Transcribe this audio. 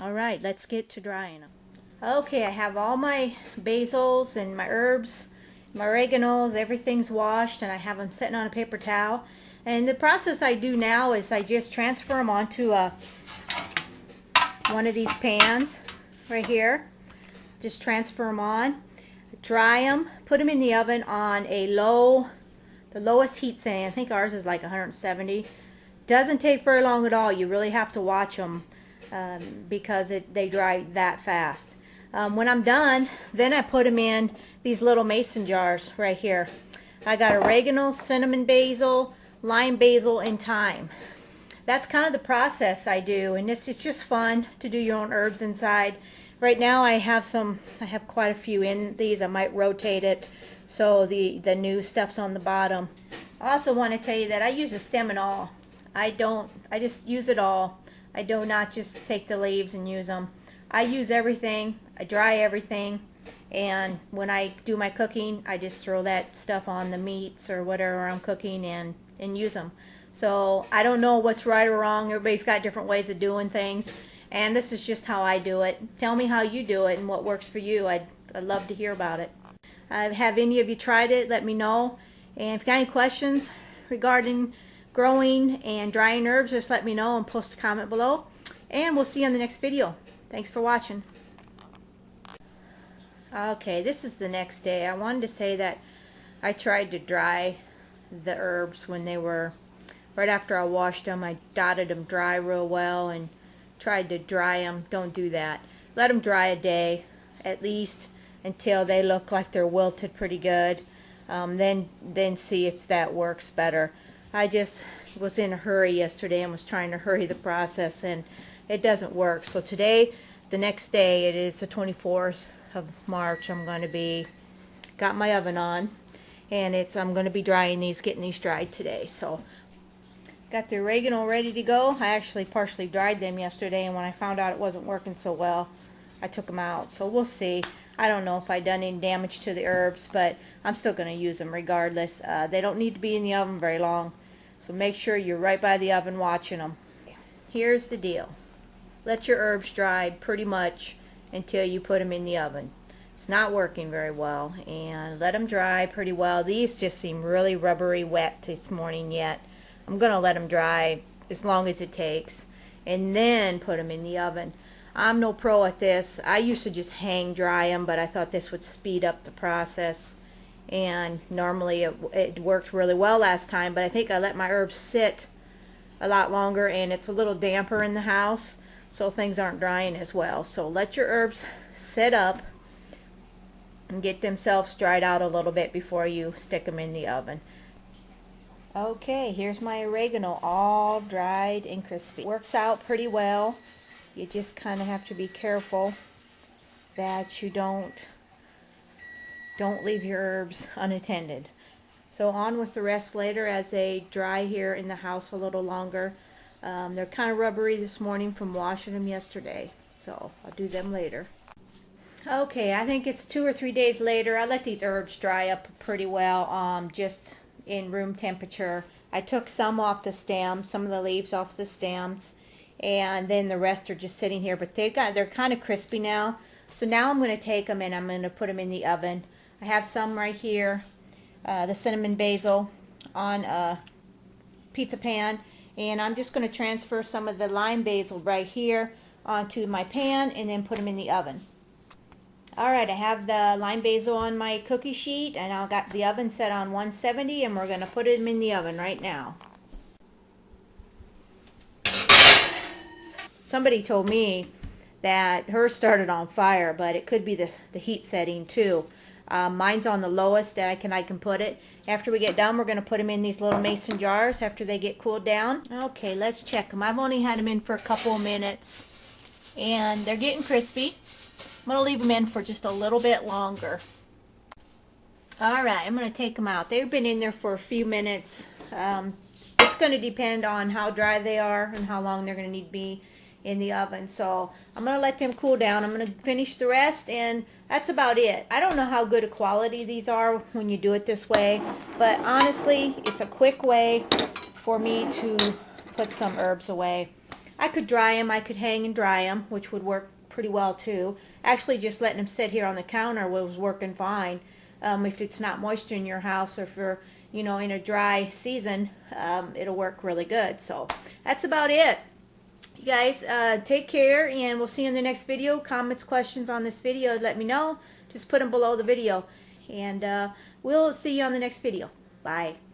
All right, let's get to drying them. Okay, I have all my basils and my herbs, my oreganos, everything's washed, and I have them sitting on a paper towel. And the process I do now is I just transfer them onto one of these pans right here. Just transfer them on, dry them, put them in the oven on the lowest heat setting. I think ours is like 170. Doesn't take very long at all. You really have to watch them because they dry that fast. When I'm done, then I put them in these little mason jars right here. I got oregano, cinnamon basil, lime basil, and thyme. That's kind of the process I do, and it's just fun to do your own herbs inside. Right now I have quite a few in these. I might rotate it so the new stuff's on the bottom. I also want to tell you that I use a stem and all. I just use it all. I do not just take the leaves and use them. I use everything. I dry everything, and when I do my cooking, I just throw that stuff on the meats or whatever I'm cooking and use them. So I don't know what's right or wrong. Everybody's got different ways of doing things, and this is just how I do it. Tell me how you do it and what works for you. I'd love to hear about it. Have any of you tried it? Let me know. And if you got any questions regarding growing and drying herbs, just let me know and post a comment below. And we'll see you on the next video. Thanks for watching. Okay, this is the next day. I wanted to say that I tried to dry the herbs when they were, right after I washed them, I dotted them dry real well and tried to dry them. Don't do that. Let them dry a day at least until they look like they're wilted pretty good. Then see if that works better. I just was in a hurry yesterday and was trying to hurry the process, and it doesn't work. So today, the next day, it is the 24th of March. I'm going to be got my oven on, and I'm going to be drying these, getting these dried today. So got the oregano ready to go. I actually partially dried them yesterday, and when I found out it wasn't working so well, I took them out. So we'll see. I don't know if I done any damage to the herbs, but I'm still going to use them regardless. They don't need to be in the oven very long, so make sure you're right by the oven watching them. Here's the deal. Let your herbs dry pretty much until you put them in the oven. It's not working very well, and let them dry pretty well. These just seem really rubbery wet this morning yet. I'm going to let them dry as long as it takes and then put them in the oven. I'm no pro at this. I used to just hang dry them, but I thought this would speed up the process, and normally it worked really well last time, but I think I let my herbs sit a lot longer, and it's a little damper in the house, so things aren't drying as well. So let your herbs sit up and get themselves dried out a little bit before you stick them in the oven. Okay, here's my oregano all dried and crispy. Works out pretty well. You just kind of have to be careful that you don't leave your herbs unattended. So on with the rest later as they dry here in the house a little longer. They're kind of rubbery this morning from washing them yesterday, so I'll do them later. Okay, I think it's 2 or 3 days later. I let these herbs dry up pretty well, just in room temperature. I took some off the stems, some of the leaves off the stems, and then the rest are just sitting here, but they're kind of crispy now. So now I'm going to take them and I'm going to put them in the oven. I have some right here, the cinnamon basil on a pizza pan, and I'm just going to transfer some of the lime basil right here onto my pan and then put them in the oven. Alright, I have the lime basil on my cookie sheet, and I've got the oven set on 170, and we're going to put them in the oven right now. Somebody told me that hers started on fire, but it could be the heat setting too. Mine's on the lowest that I can put it. After we get done, we're going to put them in these little mason jars after they get cooled down. Okay, let's check them. I've only had them in for a couple of minutes, and they're getting crispy. I'm going to leave them in for just a little bit longer. Alright, I'm going to take them out. They've been in there for a few minutes. It's going to depend on how dry they are and how long they're going to need to be in the oven. So I'm going to let them cool down. I'm going to finish the rest, and that's about it. I don't know how good a quality these are when you do it this way, but honestly, it's a quick way for me to put some herbs away. I could dry them. I could hang and dry them, which would work pretty well too. Actually, just letting them sit here on the counter was working fine. If it's not moisture in your house, or if you're, you know, in a dry season, it'll work really good. So that's about it. You guys, take care, and we'll see you in the next video. Comments, questions on this video, let me know. Just put them below the video, and we'll see you on the next video. Bye.